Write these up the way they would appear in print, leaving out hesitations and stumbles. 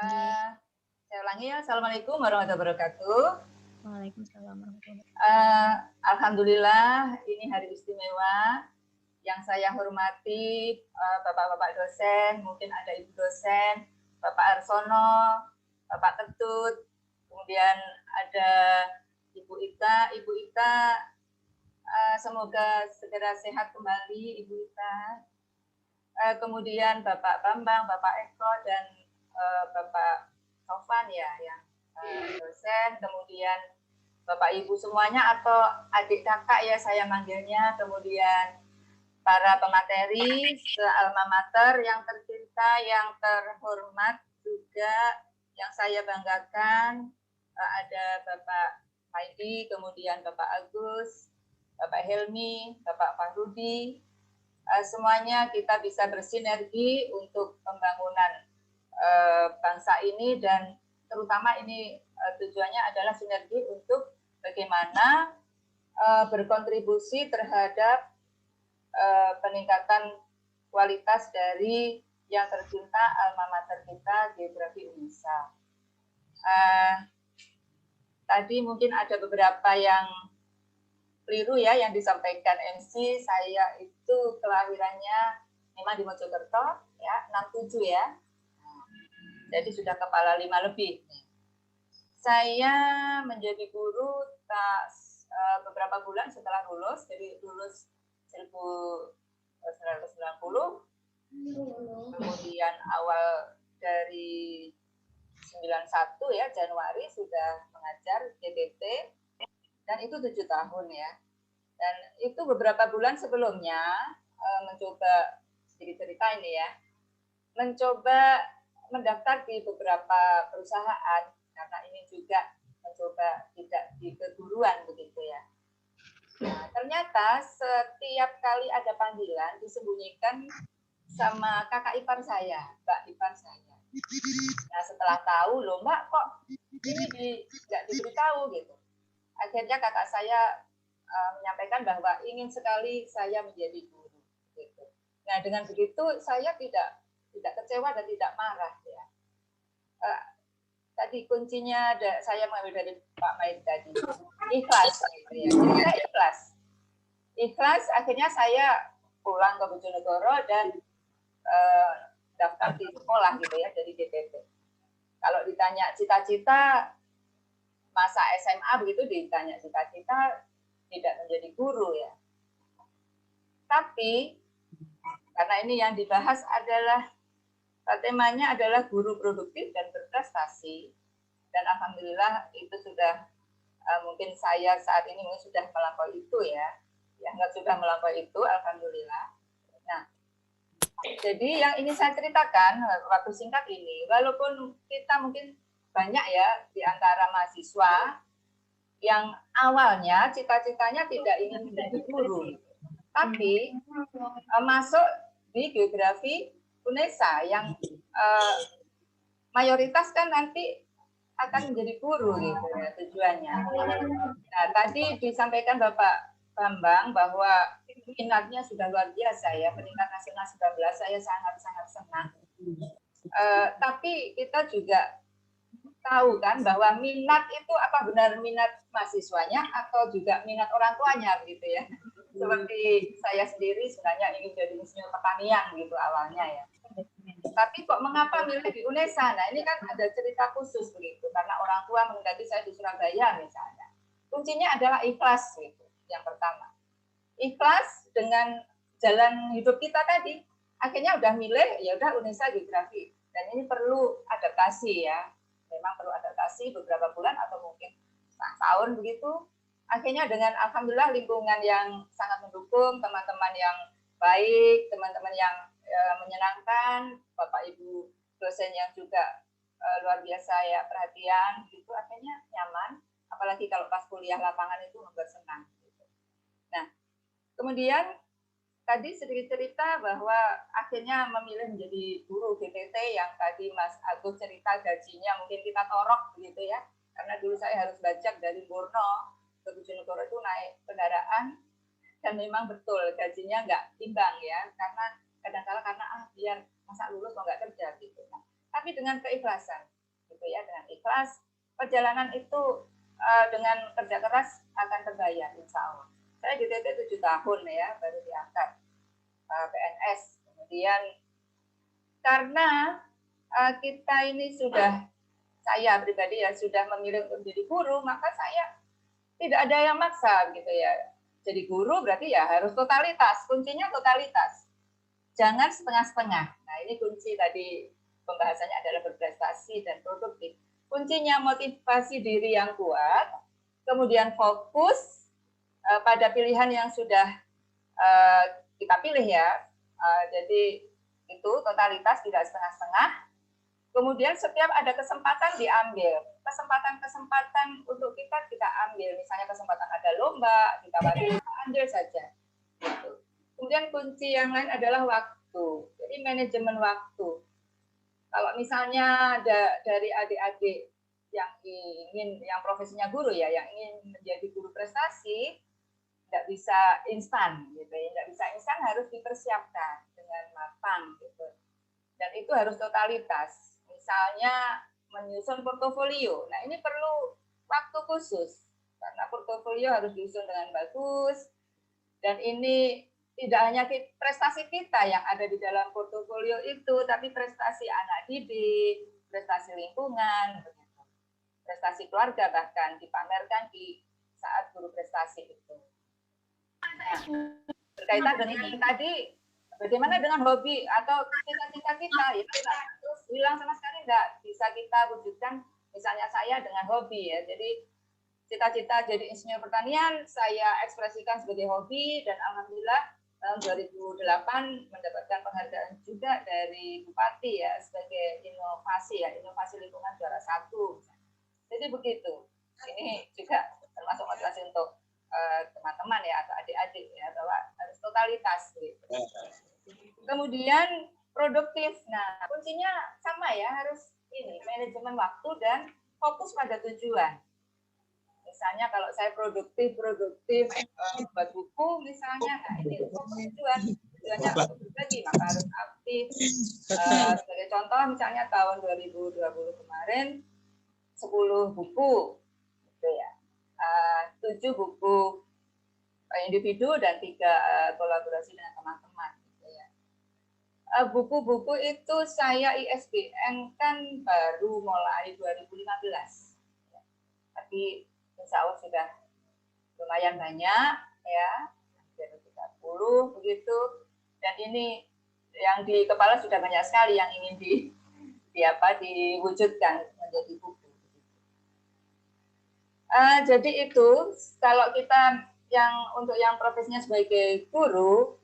Nggih. Saya ulangi ya, Assalamualaikum warahmatullahi wabarakatuh. Waalaikumsalam warahmatullahi wabarakatuh. Alhamdulillah, ini hari istimewa yang saya hormati Bapak-Bapak dosen, mungkin ada Ibu dosen, Bapak Arsono, Bapak Ketut, kemudian ada Ibu Ita. Ibu Ita, semoga segera sehat kembali, Ibu Ita. Kemudian Bapak Bambang, Bapak Eko, dan Bapak Taufan ya, yang dosen, kemudian Bapak Ibu semuanya atau adik kakak ya saya manggilnya, kemudian para pemateri se-alma mater yang tercinta, yang terhormat juga, yang saya banggakan, ada Bapak Maidi, kemudian Bapak Agus, Bapak Helmi, Bapak Fahrudi, semuanya kita bisa bersinergi untuk pembangunan bangsa ini, dan terutama ini tujuannya adalah sinergi untuk bagaimana berkontribusi terhadap peningkatan kualitas dari yang tercinta alma mater kita, Geografi Unesa. Tadi mungkin ada beberapa yang keliru ya yang disampaikan MC. Saya itu kelahirannya memang di Mojokerto ya, 67 ya. Jadi sudah kepala 5 lebih. Saya menjadi guru beberapa bulan setelah lulus, jadi lulus 1990, kemudian awal dari 91 ya, Januari sudah mengajar GBT, dan itu 7 tahun ya. Dan itu beberapa bulan sebelumnya mencoba, sedikit cerita ini ya, mencoba mendaftar di beberapa perusahaan, karena ini juga mencoba tidak di keguruan begitu ya. Nah, ternyata setiap kali ada panggilan disembunyikan sama kakak ipar saya, Mbak ipar saya. Nah, setelah tahu, loh Mbak kok ini nggak diberitahu gitu. Akhirnya kakak saya menyampaikan bahwa ingin sekali saya menjadi guru gitu. Nah, dengan begitu saya tidak kecewa dan tidak marah ya. Tadi kuncinya saya mengambil dari Pak Maid tadi, ikhlas gitu ya. Jadi saya ikhlas, akhirnya saya pulang ke Bojonegoro dan daftar di sekolah gitu ya, dari DPT. Kalau ditanya cita-cita masa SMA begitu, ditanya cita-cita tidak menjadi guru ya. Tapi karena ini yang dibahas adalah temanya adalah guru produktif dan berprestasi, dan alhamdulillah itu sudah mungkin saya saat ini mungkin sudah melampaui itu ya, nggak sudah melampaui itu, alhamdulillah. Nah, jadi yang ingin saya ceritakan waktu singkat ini, walaupun kita mungkin banyak ya di antara mahasiswa yang awalnya cita-citanya tidak ingin menjadi guru, tapi masuk di Geografi Unesa yang mayoritas kan nanti akan menjadi guru gitu ya tujuannya. Nah, tadi disampaikan Bapak Bambang bahwa minatnya sudah luar biasa ya, peningkat nasional 19, saya sangat-sangat senang. Tapi kita juga tahu kan bahwa minat itu apa benar minat mahasiswanya atau juga minat orang tuanya begitu ya. Seperti saya sendiri sebenarnya ingin jadi insinyur pertanian gitu awalnya ya. Tapi kok mengapa milih di Unesa? Nah, ini kan ada cerita khusus begitu, karena orang tua menghendaki saya di Surabaya misalnya. Kuncinya adalah ikhlas gitu, yang pertama. Ikhlas dengan jalan hidup kita tadi. Akhirnya udah milih, ya udah Unesa Geografi. Dan ini perlu adaptasi ya. Memang perlu adaptasi beberapa bulan atau mungkin tahun begitu. Akhirnya dengan alhamdulillah lingkungan yang sangat mendukung, teman-teman yang baik, teman-teman yang menyenangkan, Bapak Ibu dosen yang juga luar biasa ya perhatian gitu, akhirnya nyaman, apalagi kalau pas kuliah lapangan itu membuat senang gitu. Nah, kemudian tadi sedikit cerita bahwa akhirnya memilih menjadi guru GPT yang tadi Mas Agus cerita gajinya mungkin kita torok begitu ya, karena dulu saya harus bajak dari Borno ke Bojonegoro itu naik kendaraan, dan memang betul gajinya nggak imbang ya, karena kadang-kadang karena biar masa lulus mau nggak kerja gitu. Nah, tapi dengan keikhlasan, gitu ya, dengan ikhlas, perjalanan itu dengan kerja keras akan terbayar, insya Allah. Saya di TT 7 tahun ya, baru diangkat PNS. Kemudian karena kita ini sudah, saya pribadi ya sudah memilih untuk menjadi guru, maka saya tidak ada yang maksa gitu ya. Jadi guru berarti ya harus totalitas, kuncinya totalitas. Jangan setengah-setengah. Nah ini kunci tadi pembahasannya adalah berprestasi dan produktif. Kuncinya motivasi diri yang kuat, kemudian fokus pada pilihan yang sudah kita pilih ya. Jadi itu totalitas, tidak setengah-setengah. Kemudian setiap ada kesempatan diambil. Kesempatan-kesempatan untuk kita ambil. Misalnya kesempatan ada lomba, kita ambil saja. Gitu. Kemudian kunci yang lain adalah waktu. Jadi manajemen waktu. Kalau misalnya ada dari adik-adik yang profesinya guru ya, yang ingin menjadi guru prestasi, nggak bisa instan gitu ya, nggak bisa instan, harus dipersiapkan dengan matang gitu. Dan itu harus totalitas. Misalnya menyusun portofolio. Nah, ini perlu waktu khusus karena portofolio harus disusun dengan bagus. Dan ini tidak hanya prestasi kita yang ada di dalam portofolio itu, tapi prestasi anak didik, prestasi lingkungan, begitu. Prestasi keluarga bahkan dipamerkan di saat guru prestasi itu. Nah, berkaitan dengan tadi, bagaimana dengan hobi atau cita-cita kita? Ya, terus hilang sama sekali enggak bisa kita wujudkan. Misalnya saya dengan hobi ya, jadi cita-cita jadi insinyur pertanian saya ekspresikan sebagai hobi, dan alhamdulillah tahun 2008 mendapatkan penghargaan juga dari Bupati ya sebagai inovasi lingkungan juara 1. Jadi begitu. Ini juga termasuk motivasi untuk teman-teman ya atau adik-adik ya, bahwa harus totalitas gitu. Kemudian produktif. Nah, kuncinya sama ya, harus ini manajemen waktu dan fokus pada tujuan. Misalnya kalau saya produktif buat buku misalnya, nah ini fokus tujuannya lagi, maka harus aktif. Sebagai contoh misalnya tahun 2020 kemarin 10 buku gitu ya. 7 buku individu dan 3 kolaborasi dengan teman-teman gitu ya. Buku-buku itu saya ISBN kan baru mulai 2015. Tapi insya Allah sudah lumayan banyak ya, hampir 30 begitu. Dan ini yang di kepala sudah banyak sekali yang ingin diwujudkan menjadi buku. Jadi itu kalau kita untuk yang profesinya sebagai guru,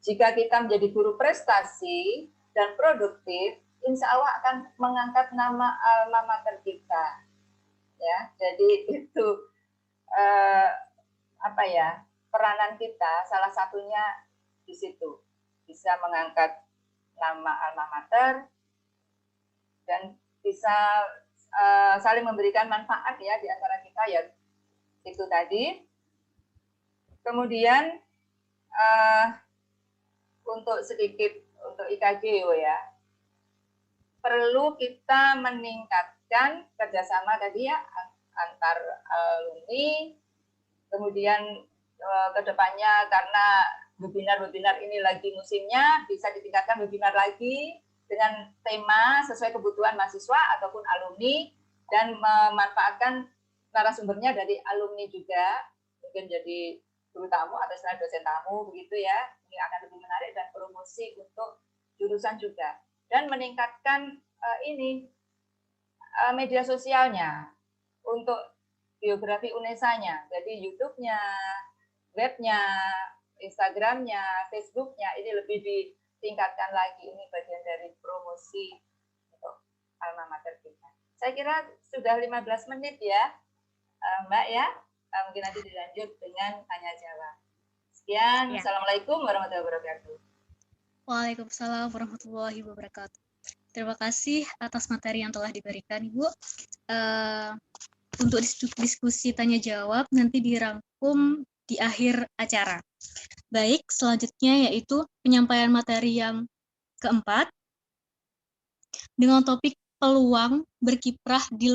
jika kita menjadi guru prestasi dan produktif, insya Allah akan mengangkat nama alma mater kita. Ya, jadi itu peranan kita salah satunya di situ, bisa mengangkat nama alma mater dan bisa saling memberikan manfaat ya di antara kita ya, itu tadi. Kemudian untuk IKG ya, perlu kita meningkatkan kerjasama tadi ya antar alumni. Kemudian kedepannya karena webinar ini lagi musimnya, bisa ditingkatkan webinar lagi dengan tema sesuai kebutuhan mahasiswa ataupun alumni, dan memanfaatkan narasumbernya dari alumni juga, mungkin jadi guru tamu atau istilah dosen tamu begitu ya. Ini akan lebih menarik dan promosi untuk jurusan juga, dan meningkatkan media sosialnya untuk biografi UNESA-nya, jadi YouTube-nya, webnya, Instagram-nya, Facebook-nya ini lebih ditingkatkan lagi. Ini bagian dari promosi untuk alma mater kita. Saya kira sudah 15 menit ya, Mbak ya. Mungkin nanti dilanjut dengan tanya jawab. Sekian, ya. Assalamualaikum warahmatullahi wabarakatuh. Waalaikumsalam warahmatullahi wabarakatuh. Terima kasih atas materi yang telah diberikan, Ibu. Untuk diskusi tanya jawab nanti dirangkum di akhir acara. Baik, selanjutnya yaitu penyampaian materi yang keempat dengan topik peluang berkiprah di